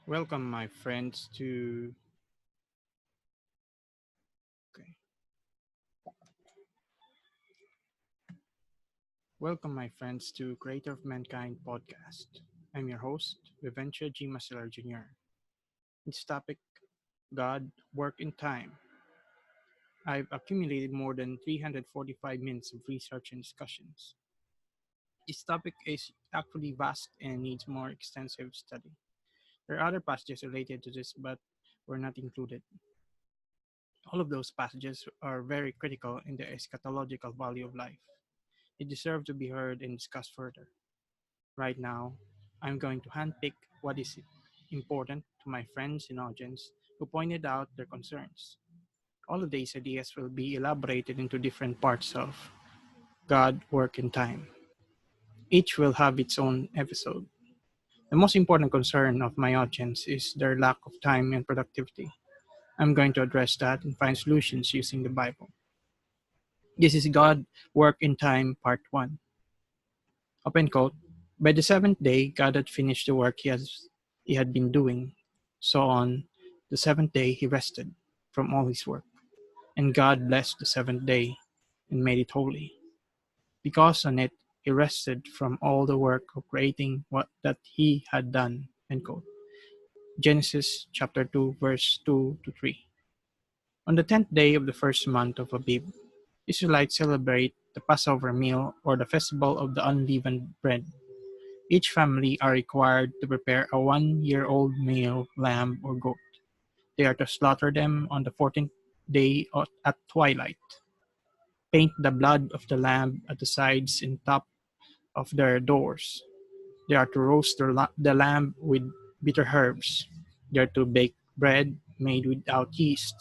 Welcome, my friends, to okay. Welcome, my friends, to Creator of Mankind podcast. I'm your host, Viventia G. Masilar Jr. Its topic: God, Work, and Time. I've accumulated more than 345 minutes of research and discussions. This topic is actually vast and needs more extensive study. There are other passages related to this, but were not included. All of those passages are very critical in the eschatological value of life. They deserve to be heard and discussed further. Right now, I'm going to handpick what is important to my friends in audience who pointed out their concerns. All of these ideas will be elaborated into different parts of God, Work, and Time. Each will have its own episode. The most important concern of my audience is their lack of time and productivity. I'm going to address that and find solutions using the Bible. This is God, Work, and Time, Part 1. Open quote. By the seventh day, God had finished the work he had been doing. So on the seventh day, he rested from all his work. And God blessed the seventh day and made it holy, because on it he rested from all the work of creating what that he had done. End quote. Genesis chapter 2, verse 2 to 3. On the 10th day of the first month of Abib, Israelites celebrate the Passover meal, or the festival of the unleavened bread. Each family are required to prepare a 1-year-old male lamb or goat. They are to slaughter them on the 14th day at twilight. Paint the blood of the lamb at the sides and top of their doors. They are to roast the lamb with bitter herbs. They are to bake bread made without yeast.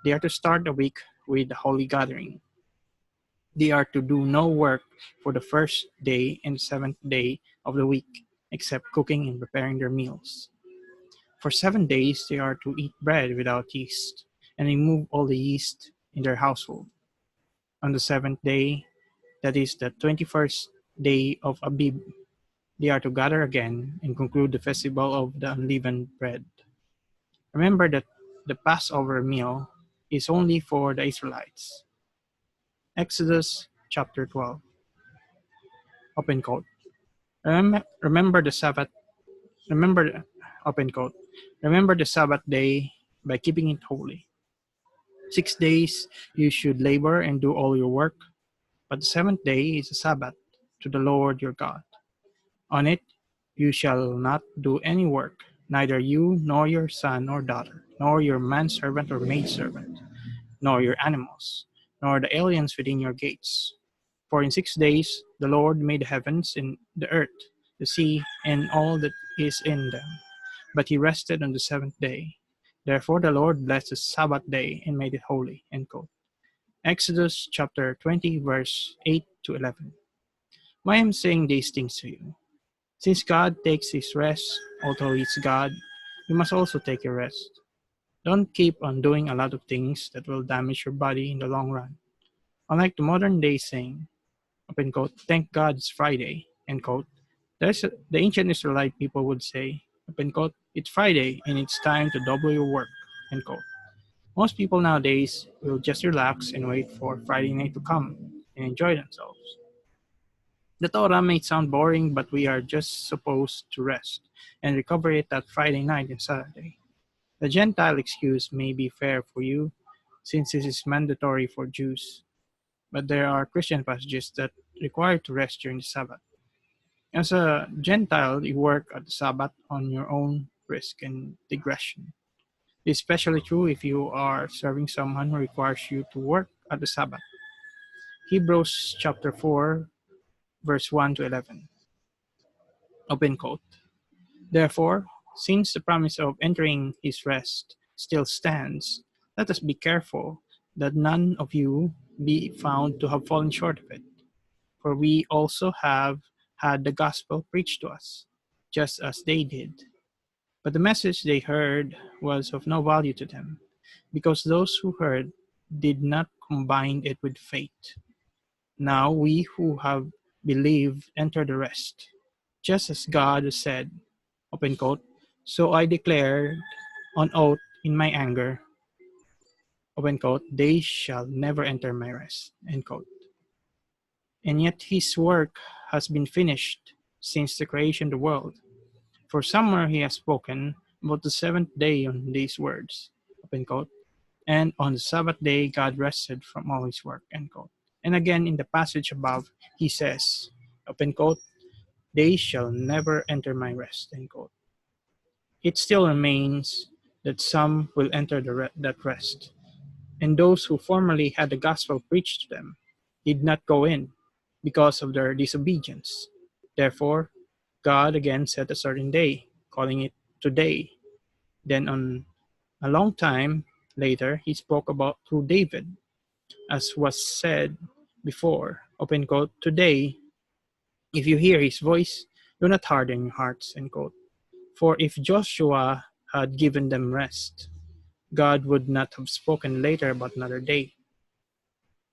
They are to start the week with a holy gathering. They are to do no work for the first day and seventh day of the week, except cooking and preparing their meals. For 7 days they are to eat bread without yeast, and remove all the yeast in their household. On the seventh day, that is the 21st day of Abib, they are to gather again and conclude the festival of the unleavened bread. Remember that the Passover meal is only for the Israelites. Exodus chapter 12. Open quote. Remember the Sabbath. Remember, open quote. Remember the Sabbath day by keeping it holy. 6 days you should labor and do all your work, but the seventh day is a Sabbath to the Lord your God. On it you shall not do any work, neither you nor your son or daughter, nor your manservant or maidservant, nor your animals, nor the aliens within your gates. For in 6 days the Lord made the heavens and the earth, the sea, and all that is in them. But he rested on the seventh day. Therefore the Lord blessed the Sabbath day and made it holy. End quote. Exodus chapter 20, verse 8 to 11. Why am I saying these things to you? Since God takes his rest, although he's God, you must also take your rest. Don't keep on doing a lot of things that will damage your body in the long run. Unlike the modern day saying, open quote, thank God it's Friday, end quote, the ancient Israelite people would say, open quote, it's Friday and it's time to double your work, end quote. Most people nowadays will just relax and wait for Friday night to come and enjoy themselves. The Torah may sound boring, but we are just supposed to rest and recover it that Friday night and Saturday. The Gentile excuse may be fair for you, since this is mandatory for Jews, but there are Christian passages that require to rest during the Sabbath. As a Gentile, you work at the Sabbath on your own risk and digression. It's especially true if you are serving someone who requires you to work at the Sabbath. Hebrews chapter 4, verse 1 to 11. Open quote. Therefore, since the promise of entering his rest still stands, let us be careful that none of you be found to have fallen short of it. For we also have had the gospel preached to us, just as they did. But the message they heard was of no value to them, because those who heard did not combine it with faith. Now we who have believed enter the rest, just as God said, open quote, So I declared on oath in my anger, open quote, they shall never enter my rest, end quote. And yet his work has been finished since the creation of the world. For somewhere he has spoken about the seventh day on these words, open quote, and on the Sabbath day God rested from all his work, end quote. And again in the passage above, he says, open quote, they shall never enter my rest, end quote. It still remains that some will enter that rest, and those who formerly had the gospel preached to them did not go in because of their disobedience. Therefore, God again set a certain day, calling it today. Then, on a long time later, he spoke about through David, as was said before, open quote, today, if you hear his voice, do not harden your hearts, end quote. For if Joshua had given them rest, God would not have spoken later about another day.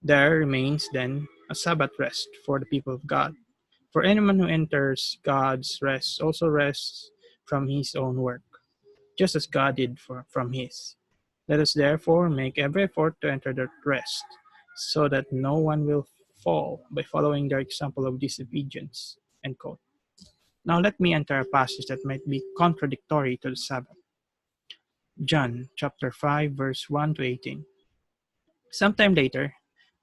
There remains then a Sabbath rest for the people of God. For anyone who enters God's rest also rests from his own work, just as God did from his. Let us therefore make every effort to enter that rest, so that no one will fall by following their example of disobedience. End quote. Now let me enter a passage that might be contradictory to the Sabbath. John chapter 5 verse 1 to 18. Sometime later,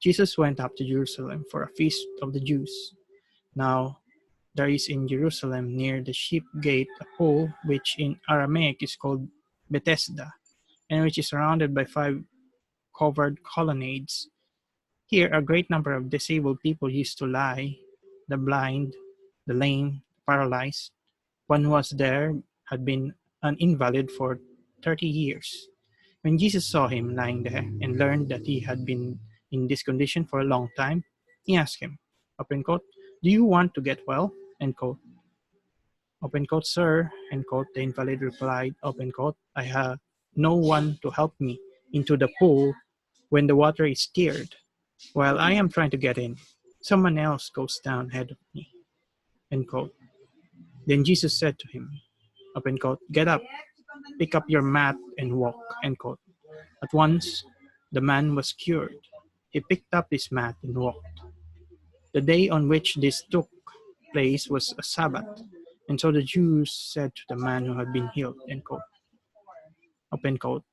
Jesus went up to Jerusalem for a feast of the Jews. Now, there is in Jerusalem near the sheep gate a pool which in Aramaic is called Bethesda, and which is surrounded by 5 covered colonnades. Here a great number of disabled people used to lie, the blind, the lame, paralyzed. One who was there had been an invalid for 30 years. When Jesus saw him lying there and learned that he had been in this condition for a long time, he asked him, open quote, do you want to get well? End quote. Open quote, sir, end quote, the invalid replied, open quote, I have no one to help me into the pool when the water is stirred. While I am trying to get in, someone else goes down ahead of me, end quote. Then Jesus said to him, open quote, get up, pick up your mat and walk, end quote. At once, the man was cured. He picked up his mat and walked. The day on which this took place was a Sabbath, and so the Jews said to the man who had been healed, end quote, open quote,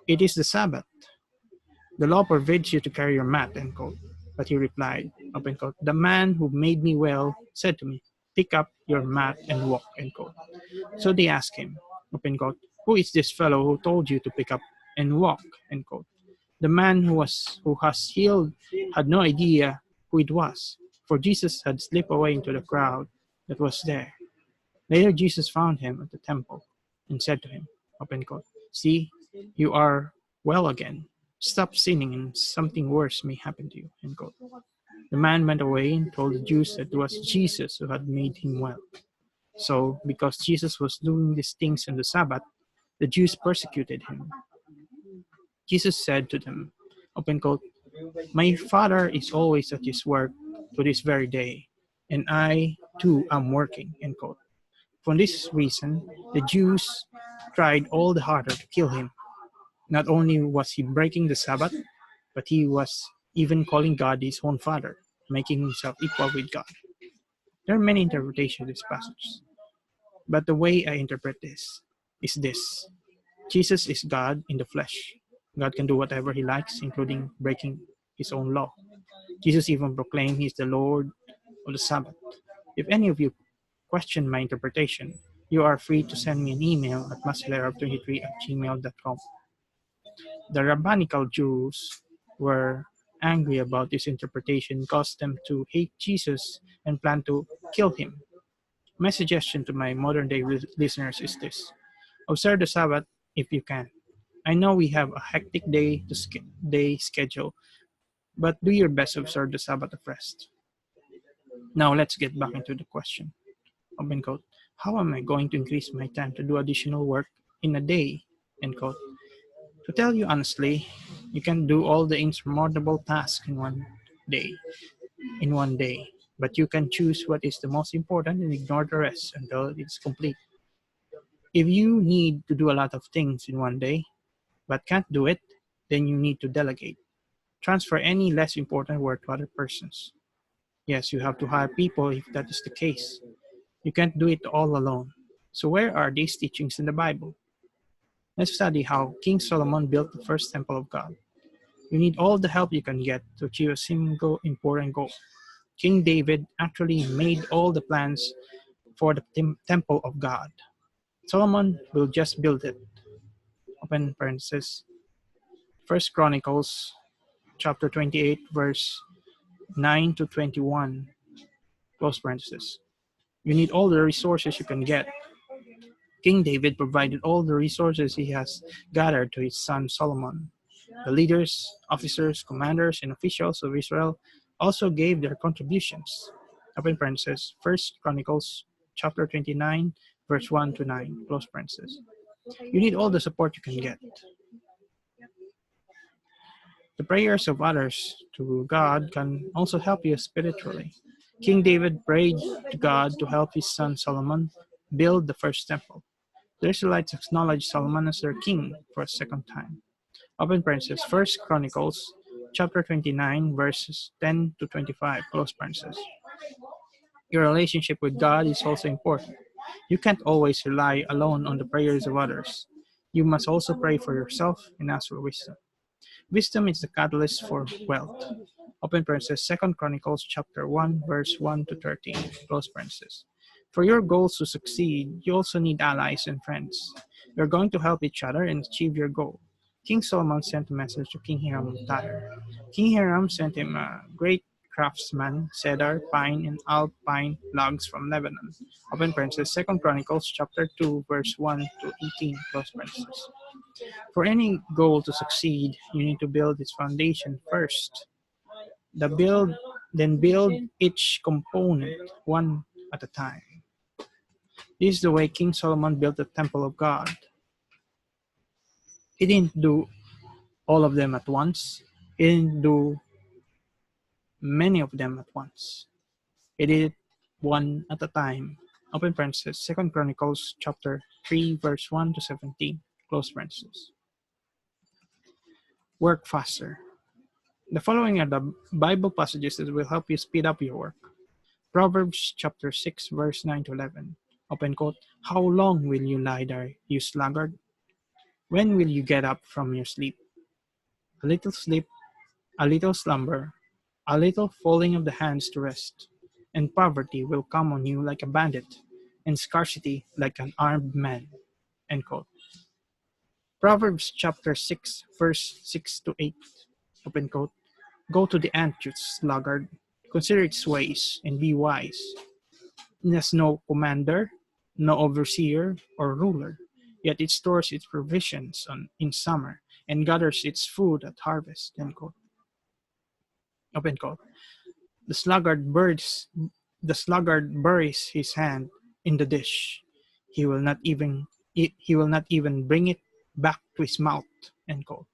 it is the Sabbath. The law forbids you to carry your mat, end quote. But he replied, open quote, the man who made me well said to me, pick up your mat and walk, end quote. So they asked him, open quote, who is this fellow who told you to pick up and walk, end quote. The man who has healed had no idea who it was, for Jesus had slipped away into the crowd that was there. Later Jesus found him at the temple and said to him, open quote, see, you are well again. Stop sinning and something worse may happen to you, end quote. The man went away and told the Jews that it was Jesus who had made him well. So, because Jesus was doing these things on the Sabbath, the Jews persecuted him. Jesus said to them, open quote, my Father is always at his work to this very day, and I too am working, end quote. For this reason, the Jews tried all the harder to kill him. Not only was he breaking the Sabbath, but he was even calling God his own Father, making himself equal with God. There are many interpretations of this passage, but the way I interpret this is this. Jesus is God in the flesh. God can do whatever he likes, including breaking his own law. Jesus even proclaimed he is the Lord of the Sabbath. If any of you question my interpretation, you are free to send me an email at masilarab23@gmail.com. The rabbinical Jews were angry about this interpretation, caused them to hate Jesus and plan to kill him. My suggestion to my modern day listeners is this: observe the Sabbath if you can. I know we have a hectic day schedule, but do your best to observe the Sabbath of rest. Now let's get back into the question. Open quote. How am I going to increase my time to do additional work in a day? End quote. To tell you honestly, you can do all the insurmountable tasks day, in one day, but you can choose what is the most important and ignore the rest until it's complete. If you need to do a lot of things in one day, but can't do it, then you need to delegate. Transfer any less important work to other persons. Yes, you have to hire people if that is the case. You can't do it all alone. So where are these teachings in the Bible? Let's study how King Solomon built the first temple of God. You need all the help you can get to achieve a single important goal. King David actually made all the plans for the temple of God. Solomon will just build it. Open parenthesis. First Chronicles chapter 28 verse 9 to 21. Close parenthesis. You need all the resources you can get. King David provided all the resources he has gathered to his son Solomon. The leaders, officers, commanders, and officials of Israel also gave their contributions. Open parenthesis. First Chronicles chapter 29 verse 1 to 9. Close parenthesis. You need all the support you can get. The prayers of others to God can also help you spiritually. King David prayed to God to help his son Solomon build the first temple. The Israelites acknowledged Solomon as their king for a second time. Open parenthesis, First Chronicles chapter 29 verses 10 to 25, close parenthesis. Your relationship with God is also important. You can't always rely alone on the prayers of others. You must also pray for yourself and ask for wisdom. Wisdom is the catalyst for wealth. Open parenthesis, Second Chronicles chapter 1, verse 1 to 13, close parenthesis. For your goals to succeed, you also need allies and friends. You're going to help each other and achieve your goal. King Solomon sent a message to King Hiram of Tyre. King Hiram sent him a great craftsman, cedar, pine, and alpine logs from Lebanon. Open parenthesis, Second Chronicles chapter 2, verse 1 to 18, close parenthesis. For any goal to succeed, you need to build its foundation first. Then build each component one at a time. This is the way King Solomon built the temple of God. He didn't do all of them at once. He didn't do many of them at once. He did it one at a time. Open parenthesis, Second Chronicles chapter 3, verse 1 to 17. Close parenthesis. Work faster. The following are the Bible passages that will help you speed up your work. Proverbs chapter 6, verse 9 to 11. Open quote, How long will you lie there, you sluggard? When will you get up from your sleep? A little sleep, a little slumber, a little folding of the hands to rest, and poverty will come on you like a bandit, and scarcity like an armed man. End quote. Proverbs chapter 6, verse 6 to 8. Open quote. Go to the ant, you sluggard. Consider its ways, and be wise. It has no commander, no overseer or ruler, yet it stores its provisions in summer, and gathers its food at harvest. End quote. Open quote. The sluggard buries his hand in the dish. He will not even bring it back to his mouth. End quote.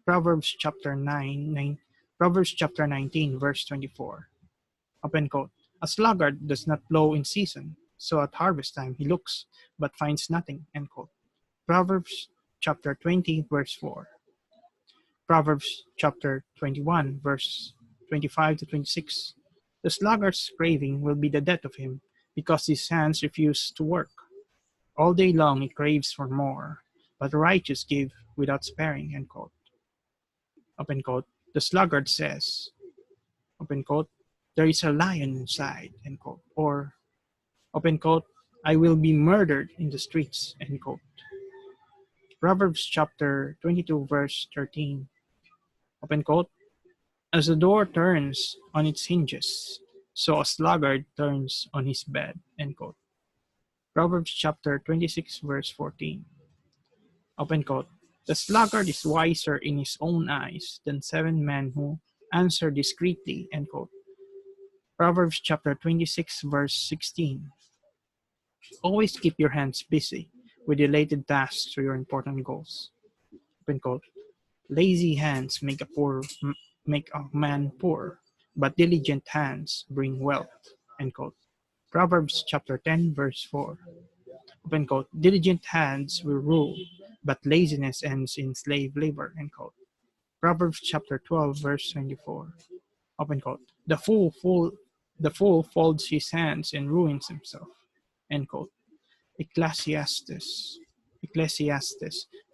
Proverbs chapter 19, verse 24. Open quote. A sluggard does not plow in season, so at harvest time he looks, but finds nothing. End quote. Proverbs chapter 20, verse 4. Proverbs chapter 21, verse 25 to 26. The sluggard's craving will be the death of him, because his hands refuse to work. All day long he craves for more, but the righteous give without sparing. End quote. Open quote. The sluggard says, open quote, there is a lion inside, end quote. Or, open quote, I will be murdered in the streets, end quote. Proverbs chapter 22, verse 13. Open quote, as the door turns on its hinges, so a sluggard turns on his bed, end quote. Proverbs chapter 26, verse 14. Open quote, the sluggard is wiser in his own eyes than 7 men who answer discreetly, end quote. Proverbs chapter 26, verse 16. Always keep your hands busy with related tasks to your important goals. Open quote. Lazy hands make a man poor, but diligent hands bring wealth. End quote. Proverbs chapter 10, verse 4. open quote, diligent hands will rule, but laziness ends in slave labor, end quote. Proverbs chapter 12, verse 24, open quote, the fool folds his hands and ruins himself, end quote. Ecclesiastes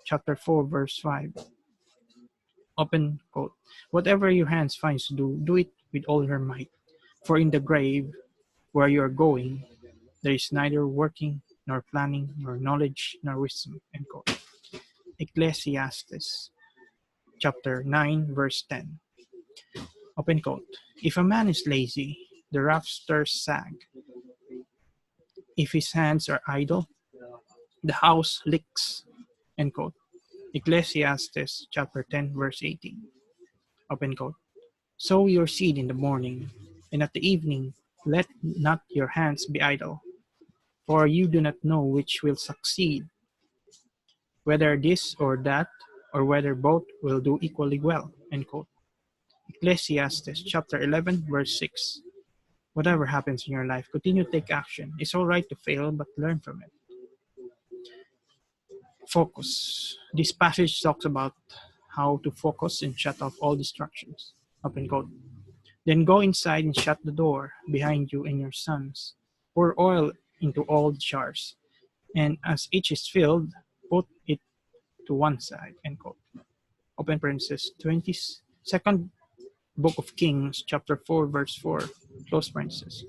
chapter 4, verse 5, open quote, whatever your hands finds to do, do it with all your might. For in the grave where you are going, there is neither working, nor planning, nor knowledge, nor wisdom, end quote. Ecclesiastes chapter 9, verse 10, open quote, if a man is lazy, the rafters sag. If his hands are idle, the house leaks, end quote. Ecclesiastes chapter 10, verse 18, open quote. Sow your seed in the morning, and at the evening let not your hands be idle, for you do not know which will succeed, whether this or that, or whether both will do equally well, end quote. Ecclesiastes chapter 11, verse 6. Whatever happens in your life, continue to take action. It's all right to fail, but learn from it. Focus. This passage talks about how to focus and shut off all distractions. Open quote. Then go inside and shut the door behind you and your sons. Pour oil into all the jars, and as each is filled, put it to one side, end quote. Open parenthesis, 22nd book of Kings, chapter 4, verse 4, close parenthesis.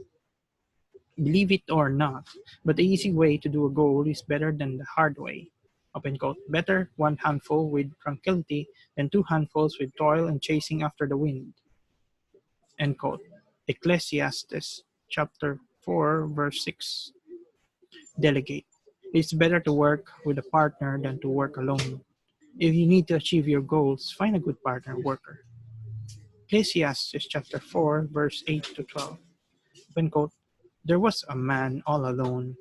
Believe it or not, but the easy way to do a goal is better than the hard way. Open quote. Better one handful with tranquility than two handfuls with toil and chasing after the wind. End quote. Ecclesiastes chapter 4, verse 6. Delegate. It's better to work with a partner than to work alone. If you need to achieve your goals, find a good partner worker. Ecclesiastes chapter 4, verse 8 to 12. Open quote. There was a man all alone.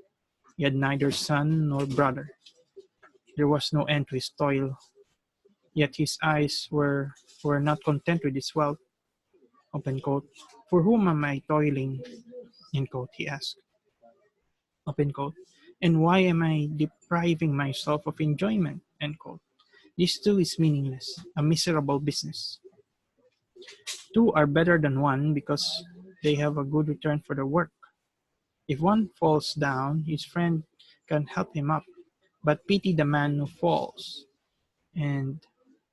He had neither son nor brother. There was no end to his toil. Yet his eyes were not content with his wealth. Open quote. For whom am I toiling? End quote, he asked. Open quote. And why am I depriving myself of enjoyment? End quote. This too is meaningless, a miserable business. Two are better than one because they have a good return for their work. If one falls down, his friend can help him up, but pity the man who falls and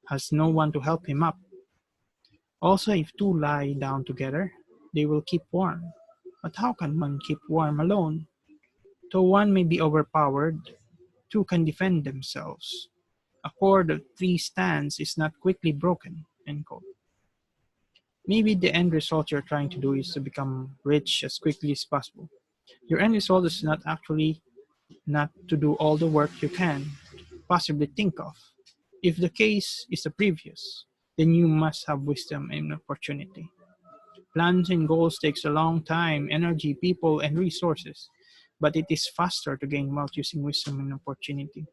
has no one to help him up. Also, if two lie down together, they will keep warm. But how can one keep warm alone? Though one may be overpowered, two can defend themselves. A cord of three strands is not quickly broken. End quote. Maybe the end result you're trying to do is to become rich as quickly as possible. Your end result is not to do all the work you can possibly think of. If the case is the previous, then you must have wisdom and opportunity. Plans and goals takes a long time, energy, people, and resources, but it is faster to gain wealth using wisdom and opportunity.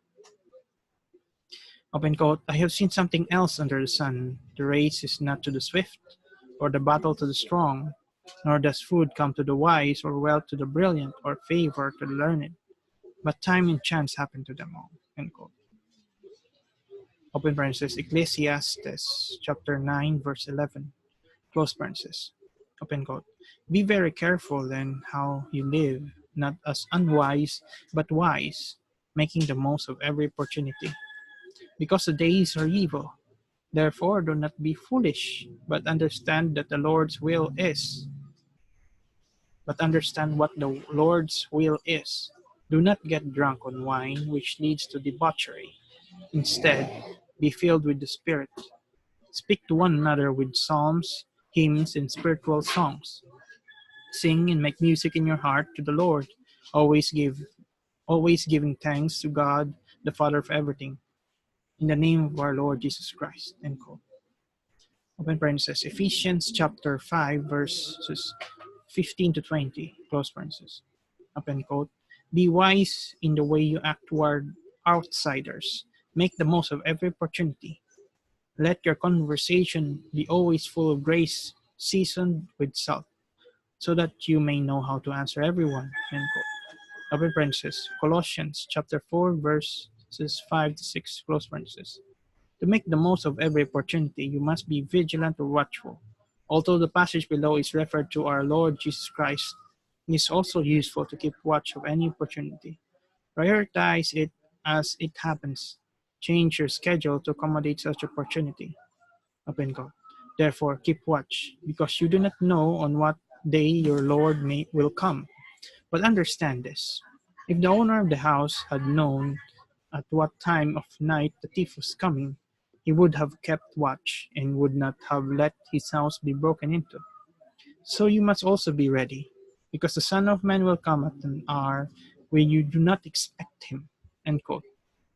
Open quote, I have seen something else under the sun. The race is not to the swift, or the battle to the strong, nor does food come to the wise, or wealth to the brilliant, or favor to the learned, but time and chance happen to them all. End quote. Open parenthesis, Ecclesiastes chapter 9, verse 11, close parenthesis. Open quote. Be very careful then how you live, not as unwise, but wise, making the most of every opportunity. Because the days are evil. Therefore, do not be foolish, but understand that the Lord's will is. But understand what the Lord's will is. Do not get drunk on wine, which leads to debauchery. Instead, be filled with the Spirit. Speak to one another with psalms, hymns, and spiritual songs. Sing and make music in your heart to the Lord. Always giving thanks to God, the Father of everything, in the name of our Lord Jesus Christ. End quote. Open parenthesis. Ephesians chapter 5, verses 15 to 20. Close parenthesis. Open quote. Be wise in the way you act toward outsiders. Make the most of every opportunity. Let your conversation be always full of grace, seasoned with salt, so that you may know how to answer everyone. End quote. open parenthesis, Colossians chapter 4, verses 5 to 6, close parenthesis. To make the most of every opportunity, you must be vigilant or watchful. Although the passage below is referred to our Lord Jesus Christ, it is also useful to keep watch of any opportunity. Prioritize it as it happens. Change your schedule to accommodate such opportunity. Open quote. Therefore, keep watch, because you do not know on what day your Lord will come. But understand this: if the owner of the house had known at what time of night the thief was coming, he would have kept watch and would not have let his house be broken into. So you must also be ready, because the Son of Man will come at an hour when you do not expect him. End quote.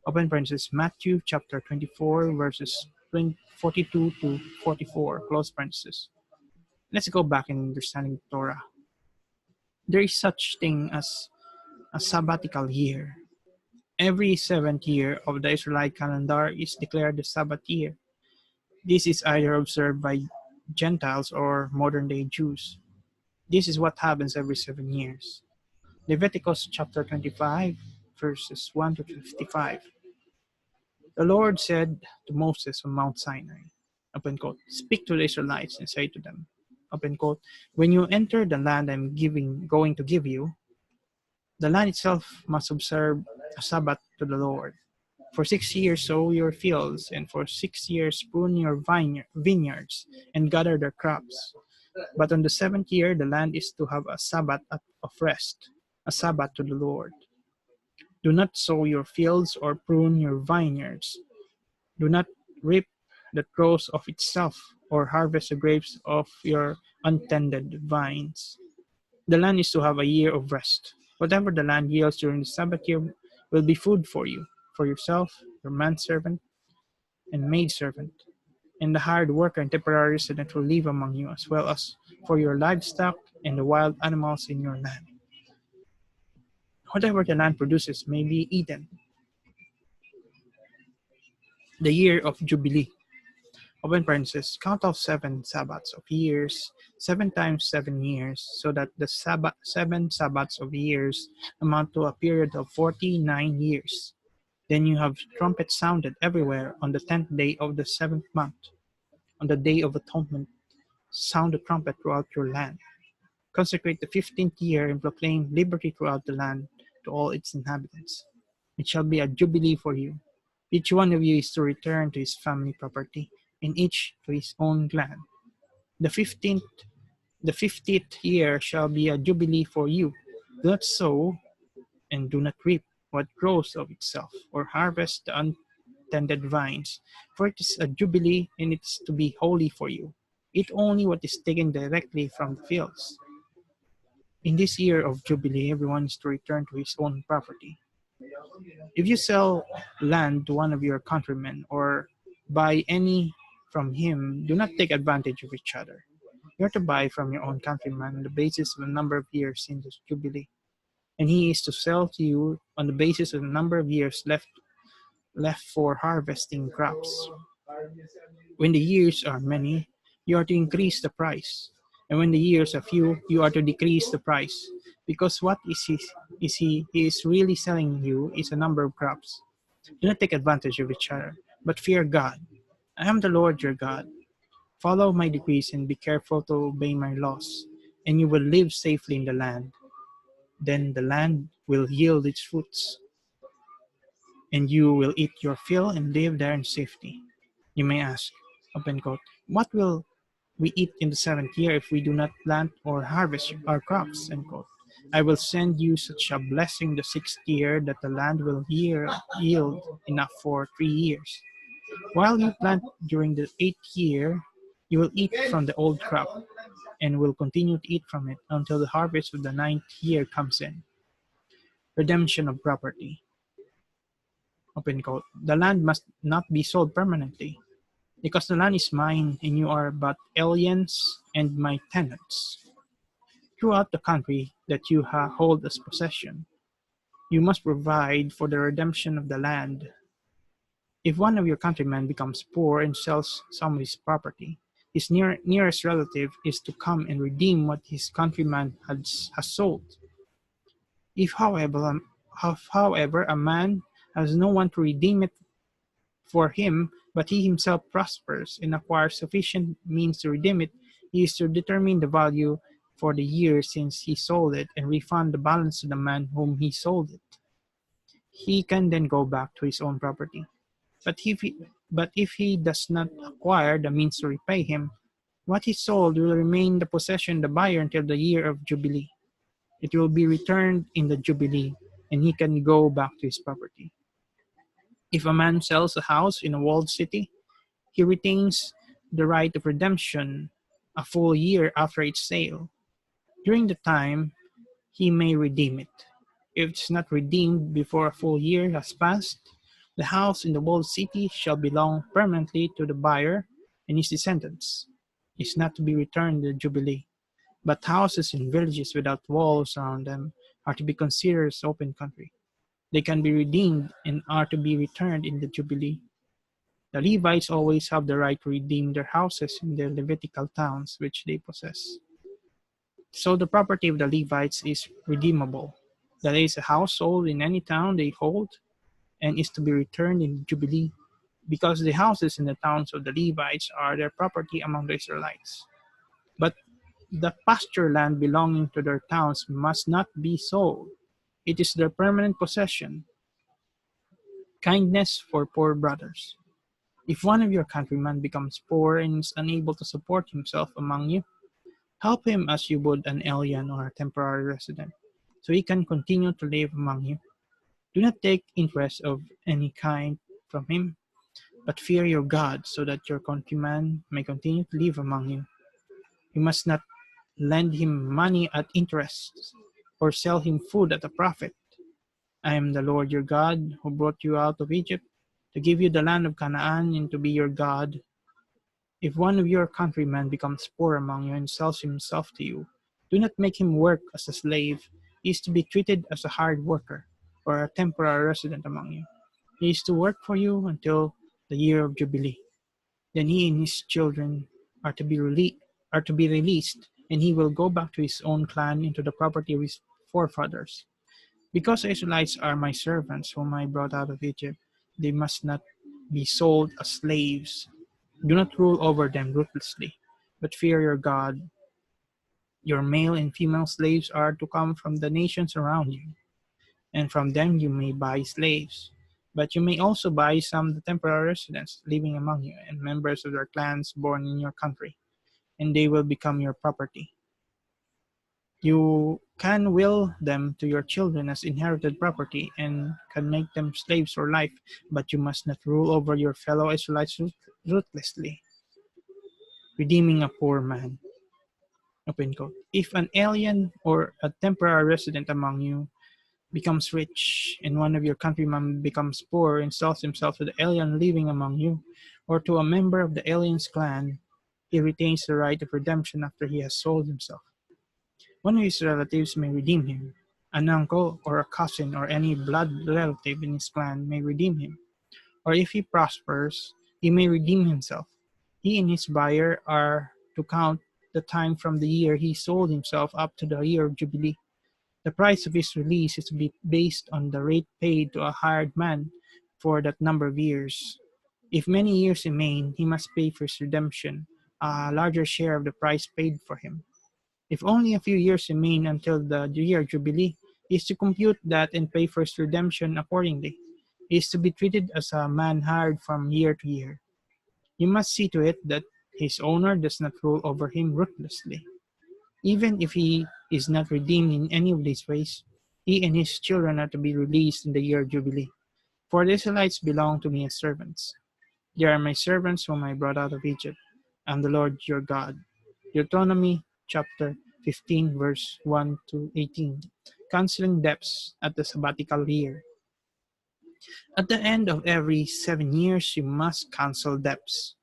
Open parenthesis, Matthew chapter 24, verses 42 to 44, close parenthesis. Let's go back in understanding Torah. There is such thing as a sabbatical year. Every seventh year of the Israelite calendar is declared the Sabbath year. This is either observed by Gentiles or modern-day Jews. This is what happens every 7 years. Leviticus chapter 25, verses 1 to 55. The Lord said to Moses on Mount Sinai, open quote, "Speak to the Israelites and say to them," open quote, "when you enter the land I'm going to give you, the land itself must observe a Sabbath to the Lord. For 6 years sow your fields, and for 6 years prune your vineyards, and gather their crops. But on the seventh year the land is to have a Sabbath of rest, a Sabbath to the Lord. Do not sow your fields or prune your vineyards. Do not reap that grows of itself, or harvest the grapes of your untended vines. The land is to have a year of rest. Whatever the land yields during the Sabbath year will be food for you, for yourself, your manservant and maidservant, and the hired worker and temporary resident will live among you, as well as for your livestock and the wild animals in your land. Whatever the land produces may be eaten. The year of Jubilee. Open parenthesis, count off 7 Sabbaths of years, 7 times 7 years, so that the 7 Sabbaths of years amount to a period of 49 years. Then you have trumpets sounded everywhere on the 10th day of the 7th month. On the day of atonement, sound the trumpet throughout your land. Consecrate the 15th year and proclaim liberty throughout the land to all its inhabitants. It shall be a jubilee for you. Each one of you is to return to his family property, and each to his own clan. The 50th year shall be a jubilee for you. Do not sow and do not reap what grows of itself, or harvest the untended vines, for it is a jubilee, and it is to be holy for you. Eat only what is taken directly from the fields. In this year of jubilee, everyone is to return to his own property. If you sell land to one of your countrymen or buy any from him, do not take advantage of each other. You are to buy from your own countryman on the basis of the number of years in the jubilee, and he is to sell to you on the basis of the number of years left for harvesting crops. When the years are many, you are to increase the price, and when the years are few, you are to decrease the price, because what he is really selling you is a number of crops. Do not take advantage of each other, but fear God. I am the Lord your God. Follow my decrees and be careful to obey my laws, and you will live safely in the land. Then the land will yield its fruits, and you will eat your fill and live there in safety. You may ask, open quote, what will we eat in the 7th year if we do not plant or harvest our crops? End quote. I will send you such a blessing the 6th year that the land will yield enough for 3 years. While you plant during the 8th year, you will eat from the old crop and will continue to eat from it until the harvest of the 9th year comes in. Redemption of property. Open quote. The land must not be sold permanently, because the land is mine and you are but aliens and my tenants. Throughout the country that you hold as possession, you must provide for the redemption of the land. If one of your countrymen becomes poor and sells some of his property, his nearest relative is to come and redeem what his countryman has sold. If, however, a man has no one to redeem it for him, but he himself prospers and acquires sufficient means to redeem it, he is to determine the value for the year since he sold it and refund the balance to the man whom he sold it. He can then go back to his own property. But if he does not acquire the means to repay him, what he sold will remain the possession of the buyer until the year of Jubilee. It will be returned in the Jubilee, and he can go back to his property. If a man sells a house in a walled city, he retains the right of redemption a full year after its sale. During the time, he may redeem it. If it is not redeemed before a full year has passed, the house in the walled city shall belong permanently to the buyer and his descendants. It is not to be returned in the Jubilee. But houses in villages without walls around them are to be considered as open country. They can be redeemed and are to be returned in the Jubilee. The Levites always have the right to redeem their houses in the Levitical towns which they possess. So the property of the Levites is redeemable. That is, a house sold in any town they hold and is to be returned in Jubilee, because the houses in the towns of the Levites are their property among the Israelites. But the pasture land belonging to their towns must not be sold. It is their permanent possession. Kindness for poor brothers. If one of your countrymen becomes poor and is unable to support himself among you, help him as you would an alien or a temporary resident, so he can continue to live among you. Do not take interest of any kind from him, but fear your God, so that your countryman may continue to live among you. You must not lend him money at interest, or sell him food at a profit. I am the Lord your God, who brought you out of Egypt, to give you the land of Canaan and to be your God. If one of your countrymen becomes poor among you and sells himself to you, do not make him work as a slave. He is to be treated as a hired worker, or a temporary resident among you. He is to work for you until the year of Jubilee. Then he and his children are to be released, and he will go back to his own clan into the property of his forefathers. Because the Israelites are my servants whom I brought out of Egypt, they must not be sold as slaves. Do not rule over them ruthlessly, but fear your God. Your male and female slaves are to come from the nations around you, and from them you may buy slaves. But you may also buy some the temporary residents living among you, and members of their clans born in your country, and they will become your property. You can will them to your children as inherited property and can make them slaves for life, but you must not rule over your fellow Israelites ruthlessly, redeeming a poor man. Open quote. If an alien or a temporary resident among you becomes rich, and one of your countrymen becomes poor and sells himself to the alien living among you, or to a member of the alien's clan, he retains the right of redemption after he has sold himself. One of his relatives may redeem him. An uncle or a cousin or any blood relative in his clan may redeem him. Or if he prospers, he may redeem himself. He and his buyer are to count the time from the year he sold himself up to the year of Jubilee. The price of his release is to be based on the rate paid to a hired man for that number of years. If many years remain, he must pay for his redemption a larger share of the price paid for him. If only a few years remain until the year Jubilee, he is to compute that and pay for his redemption accordingly. He is to be treated as a man hired from year to year. You must see to it that his owner does not rule over him ruthlessly. Even if he is not redeemed in any of these ways, he and his children are to be released in the year of Jubilee. For the Israelites belong to me as servants. They are my servants whom I brought out of Egypt. I am the Lord your God. Deuteronomy chapter 15, verse 1 to 18. Canceling debts at the sabbatical year. At the end of every 7 years, you must cancel debts.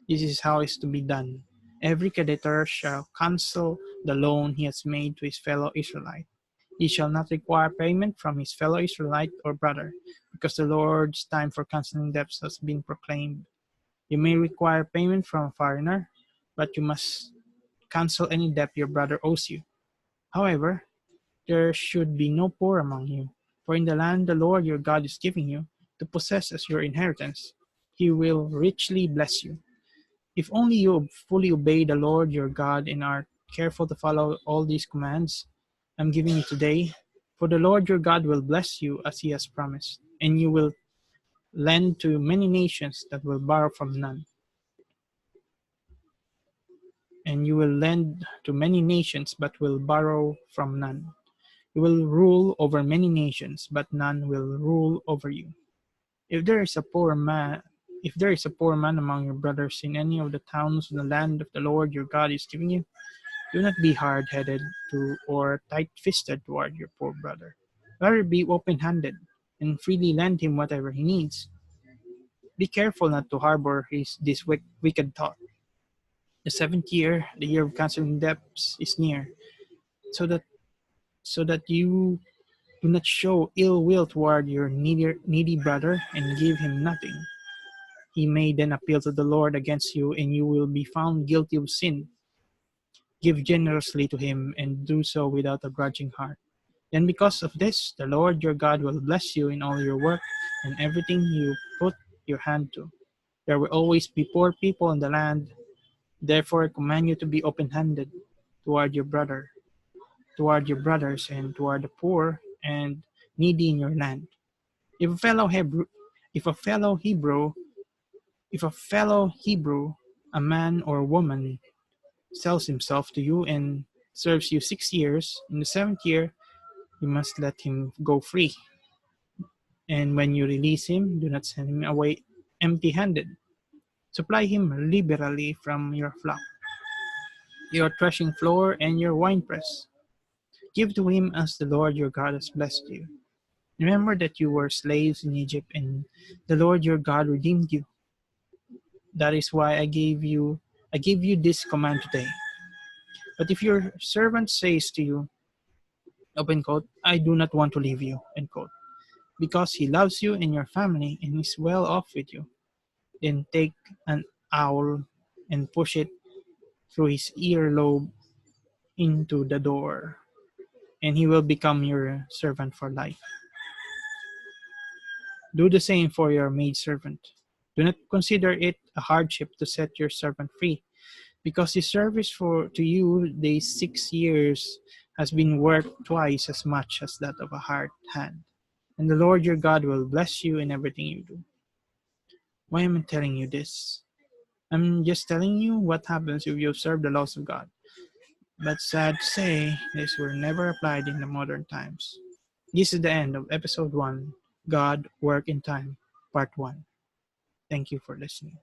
This is how it is to be done. Every creditor shall cancel the loan he has made to his fellow Israelite. He shall not require payment from his fellow Israelite or brother, because the Lord's time for canceling debts has been proclaimed. You may require payment from a foreigner, but you must cancel any debt your brother owes you. However, there should be no poor among you. For in the land the Lord your God is giving you to possess as your inheritance, he will richly bless you. If only you fully obey the Lord your God and are careful to follow all these commands I'm giving you today, for the Lord your God will bless you as he has promised, and you will lend to many nations that will borrow from none. And you will lend to many nations but will borrow from none. You will rule over many nations, but none will rule over you. If there is a poor man if there is a poor man among your brothers in any of the towns of the land of the Lord your God is giving you, do not be hard-headed to or tight-fisted toward your poor brother. Rather be open-handed and freely lend him whatever he needs. Be careful not to harbor this wicked thought. The seventh year, the year of canceling debts, is near, so that you do not show ill will toward your needy brother and give him nothing. He may then appeal to the Lord against you, and you will be found guilty of sin. Give generously to him, and do so without a grudging heart. Then because of this, the Lord your God will bless you in all your work and everything you put your hand to. There will always be poor people in the land. Therefore, I command you to be open-handed toward your brothers, and toward the poor and needy in your land. If a fellow Hebrew, if a fellow Hebrew, if a fellow Hebrew, a man or woman, sells himself to you and serves you 6 years, in the seventh year you must let him go free. And when you release him, do not send him away empty-handed. Supply him liberally from your flock, your threshing floor, and your winepress. Give to him as the Lord your God has blessed you. Remember that you were slaves in Egypt, and the Lord your God redeemed you. That is why I gave you this command today. But if your servant says to you, open quote, I do not want to leave you, end quote, because he loves you and your family and is well off with you, then take an awl and push it through his earlobe into the door, and he will become your servant for life. Do the same for your maidservant. Do not consider it a hardship to set your servant free, because his service to you these 6 years has been worth twice as much as that of a hired hand. And the Lord your God will bless you in everything you do. Why am I telling you this? I'm just telling you what happens if you observe the laws of God. But sad to say, these were never applied in the modern times. This is the end of episode 1, God, Work in Time, part 1. Thank you for listening.